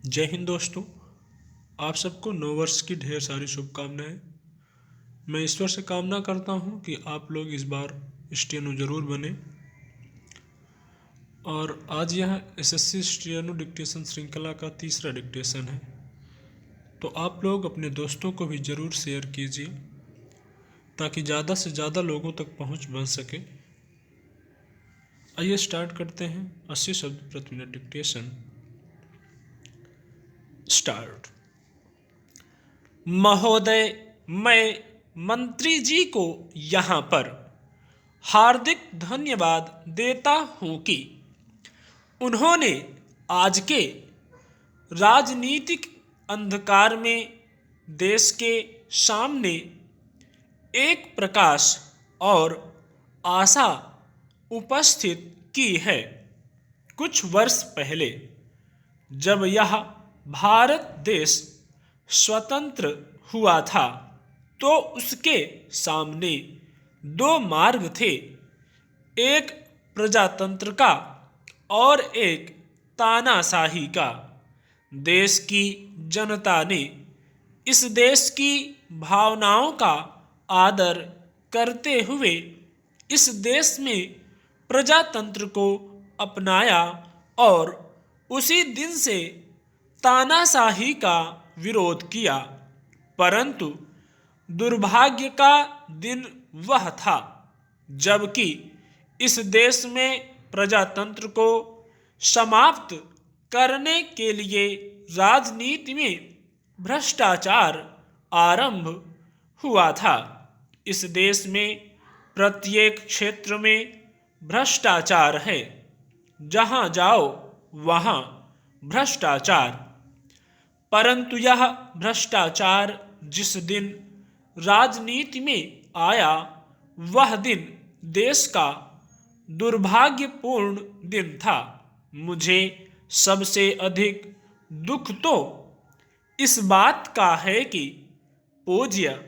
जय हिंद दोस्तों। आप सबको नव वर्ष की ढेर सारी शुभकामनाएं। मैं ईश्वर से कामना करता हूं कि आप लोग इस बार स्टेनो जरूर बने। और आज यह एसएससी स्टेनो डिक्टेशन श्रृंखला का तीसरा डिक्टेशन है, तो आप लोग अपने दोस्तों को भी ज़रूर शेयर कीजिए ताकि ज़्यादा से ज़्यादा लोगों तक पहुंच बन सके। आइए स्टार्ट करते हैं। 80 शब्द प्रति मिनट डिक्टेशन स्टार्ट। महोदय, मैं मंत्री जी को यहाँ पर हार्दिक धन्यवाद देता हूँ कि उन्होंने आज के राजनीतिक अंधकार में देश के सामने एक प्रकाश और आशा उपस्थित की है। कुछ वर्ष पहले जब यह भारत देश स्वतंत्र हुआ था तो उसके सामने दो मार्ग थे, एक प्रजातंत्र का और एक तानाशाही का। देश की जनता ने इस देश की भावनाओं का आदर करते हुए इस देश में प्रजातंत्र को अपनाया और उसी दिन से तानाशाही का विरोध किया। परंतु दुर्भाग्य का दिन वह था जबकि इस देश में प्रजातंत्र को समाप्त करने के लिए राजनीति में भ्रष्टाचार आरंभ हुआ था। इस देश में प्रत्येक क्षेत्र में भ्रष्टाचार है, जहां जाओ वहां भ्रष्टाचार। परंतु यह भ्रष्टाचार जिस दिन राजनीति में आया वह दिन देश का दुर्भाग्यपूर्ण दिन था। मुझे सबसे अधिक दुख तो इस बात का है कि पूज्य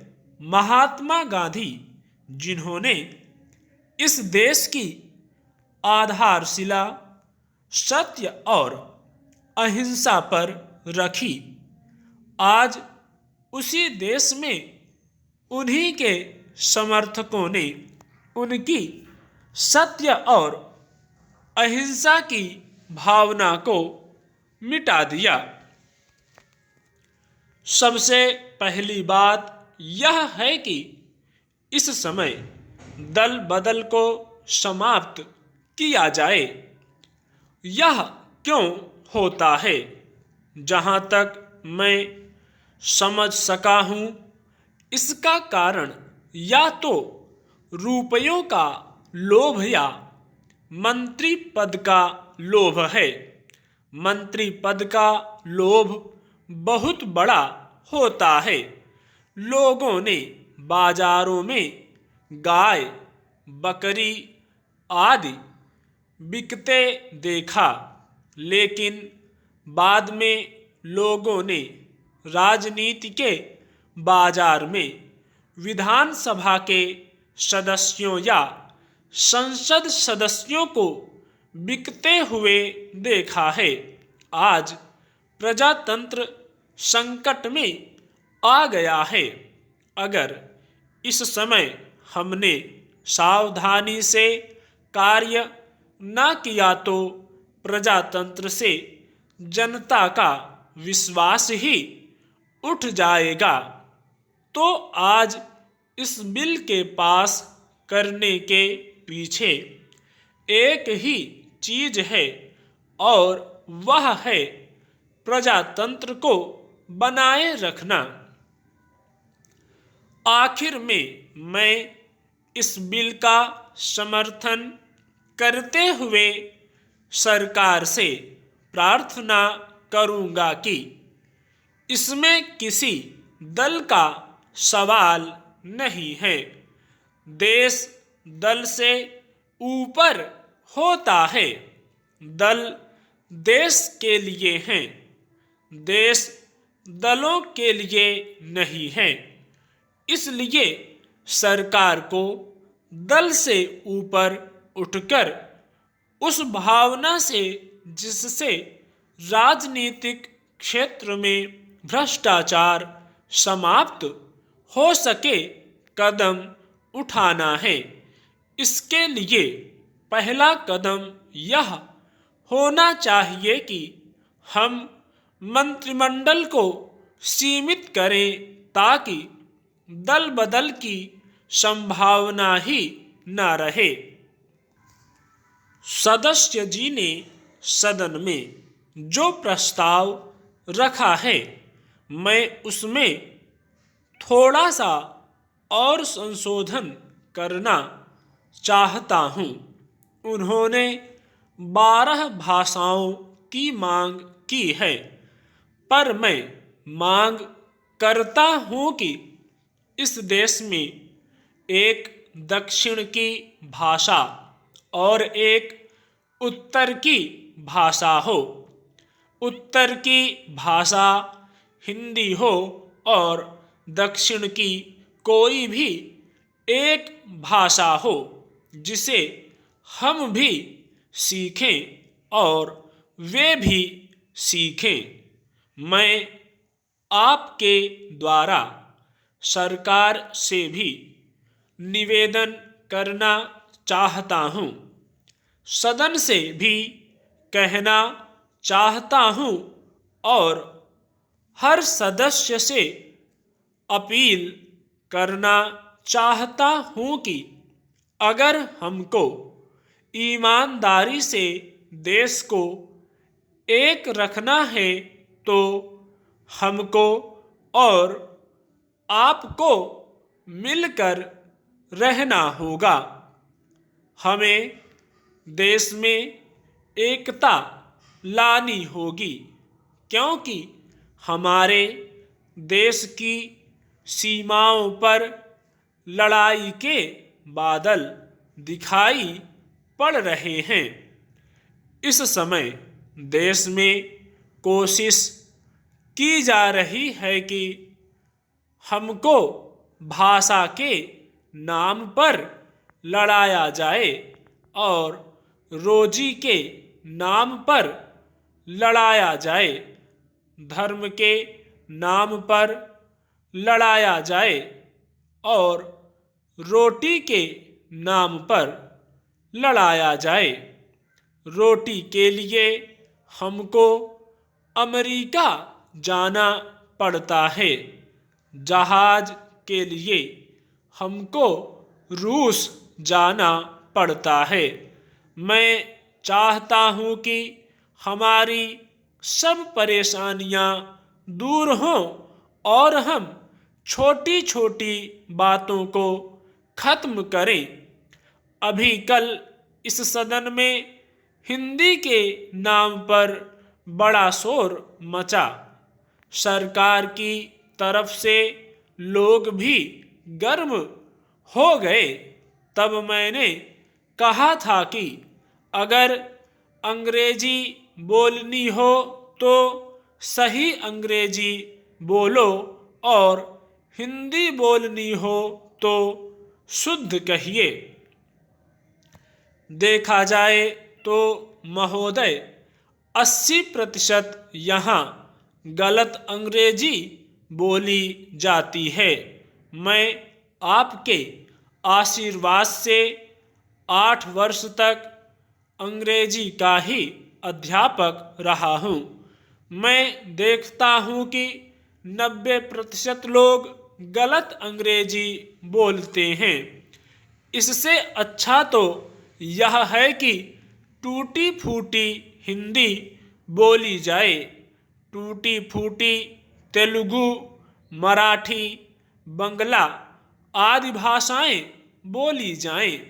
महात्मा गांधी, जिन्होंने इस देश की आधारशिला सत्य और अहिंसा पर रखी, आज उसी देश में उन्हीं के समर्थकों ने उनकी सत्य और अहिंसा की भावना को मिटा दिया। सबसे पहली बात यह है कि इस समय दल बदल को समाप्त किया जाए। यह क्यों होता है? जहां तक मैं समझ सका हूं, इसका कारण या तो रुपयों का लोभ या मंत्री पद का लोभ है। मंत्री पद का लोभ बहुत बड़ा होता है। लोगों ने बाजारों में गाय, बकरी आदि बिकते देखा, लेकिन बाद में लोगों ने राजनीति के बाजार में विधानसभा के सदस्यों या संसद सदस्यों को बिकते हुए देखा है। आज प्रजातंत्र संकट में आ गया है। अगर इस समय हमने सावधानी से कार्य न किया तो प्रजातंत्र से जनता का विश्वास ही उठ जाएगा। तो आज इस बिल के पास करने के पीछे एक ही चीज है और वह है प्रजातंत्र को बनाए रखना। आखिर में मैं इस बिल का समर्थन करते हुए सरकार से प्रार्थना करूंगा कि इसमें किसी दल का सवाल नहीं है। देश दल से ऊपर होता है। दल देश के लिए हैं, देश दलों के लिए नहीं है। इसलिए सरकार को दल से ऊपर उठकर उस भावना से जिससे राजनीतिक क्षेत्र में भ्रष्टाचार समाप्त हो सके कदम उठाना है। इसके लिए पहला कदम यह होना चाहिए कि हम मंत्रिमंडल को सीमित करें ताकि दल बदल की संभावना ही न रहे। सदस्य जी ने सदन में जो प्रस्ताव रखा है, मैं उसमें थोड़ा सा और संशोधन करना चाहता हूँ। उन्होंने 12 भाषाओं की मांग की है, पर मैं मांग करता हूँ कि इस देश में एक दक्षिण की भाषा और एक उत्तर की भाषा हो। उत्तर की भाषा हिंदी हो और दक्षिण की कोई भी एक भाषा हो जिसे हम भी सीखें और वे भी सीखें। मैं आपके द्वारा सरकार से भी निवेदन करना चाहता हूँ, सदन से भी कहना चाहता हूँ और हर सदस्य से अपील करना चाहता हूँ कि अगर हमको ईमानदारी से देश को एक रखना है तो हमको और आपको मिलकर रहना होगा। हमें देश में एकता लानी होगी, क्योंकि हमारे देश की सीमाओं पर लड़ाई के बादल दिखाई पड़ रहे हैं। इस समय देश में कोशिश की जा रही है कि हमको भाषा के नाम पर लड़ाया जाए और रोजी के नाम पर लड़ाया जाए, धर्म के नाम पर लड़ाया जाए और रोटी के नाम पर लड़ाया जाए। रोटी के लिए हमको अमेरिका जाना पड़ता है, जहाज के लिए हमको रूस जाना पड़ता है। मैं चाहता हूँ कि हमारी सब परेशानियाँ दूर हों और हम छोटी छोटी बातों को खत्म करें। अभी कल इस सदन में हिंदी के नाम पर बड़ा शोर मचा। सरकार की तरफ से लोग भी गर्म हो गए। तब मैंने कहा था कि अगर अंग्रेजी बोलनी हो तो सही अंग्रेजी बोलो और हिंदी बोलनी हो तो शुद्ध कहिए। देखा जाए तो महोदय 80% यहाँ गलत अंग्रेजी बोली जाती है। मैं आपके आशीर्वाद से 8 वर्ष तक अंग्रेजी का ही अध्यापक रहा हूँ। मैं देखता हूँ कि 90% लोग गलत अंग्रेजी बोलते हैं। इससे अच्छा तो यह है कि टूटी फूटी हिंदी बोली जाए, टूटी फूटी तेलुगु, मराठी, बंगला आदि भाषाएं बोली जाएं।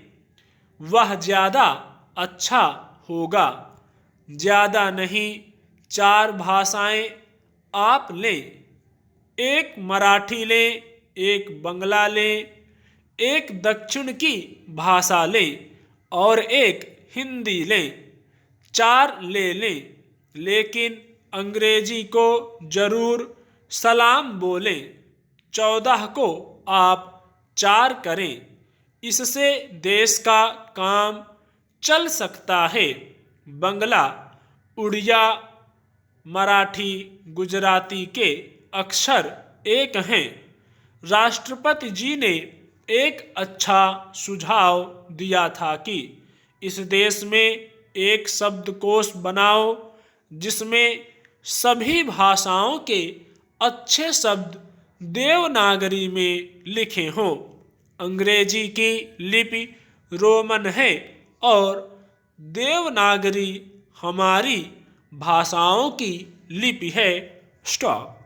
वह ज़्यादा अच्छा होगा। ज़्यादा नहीं, 4 भाषाएं आप लें, एक मराठी लें, एक बंगला लें, एक दक्षिण की भाषा लें और एक हिंदी लें। 4 ले लें, लेकिन अंग्रेजी को जरूर सलाम बोलें। 14 को आप 4 करें, इससे देश का काम चल सकता है। बंगला, उड़िया, मराठी गुजराती के अक्षर एक हैं। राष्ट्रपति जी ने एक अच्छा सुझाव दिया था कि इस देश में एक शब्दकोश बनाओ जिसमें सभी भाषाओं के अच्छे शब्द देवनागरी में लिखे हों। अंग्रेजी की लिपि रोमन है और देवनागरी हमारी भाषाओं की लिपि है। स्टॉप।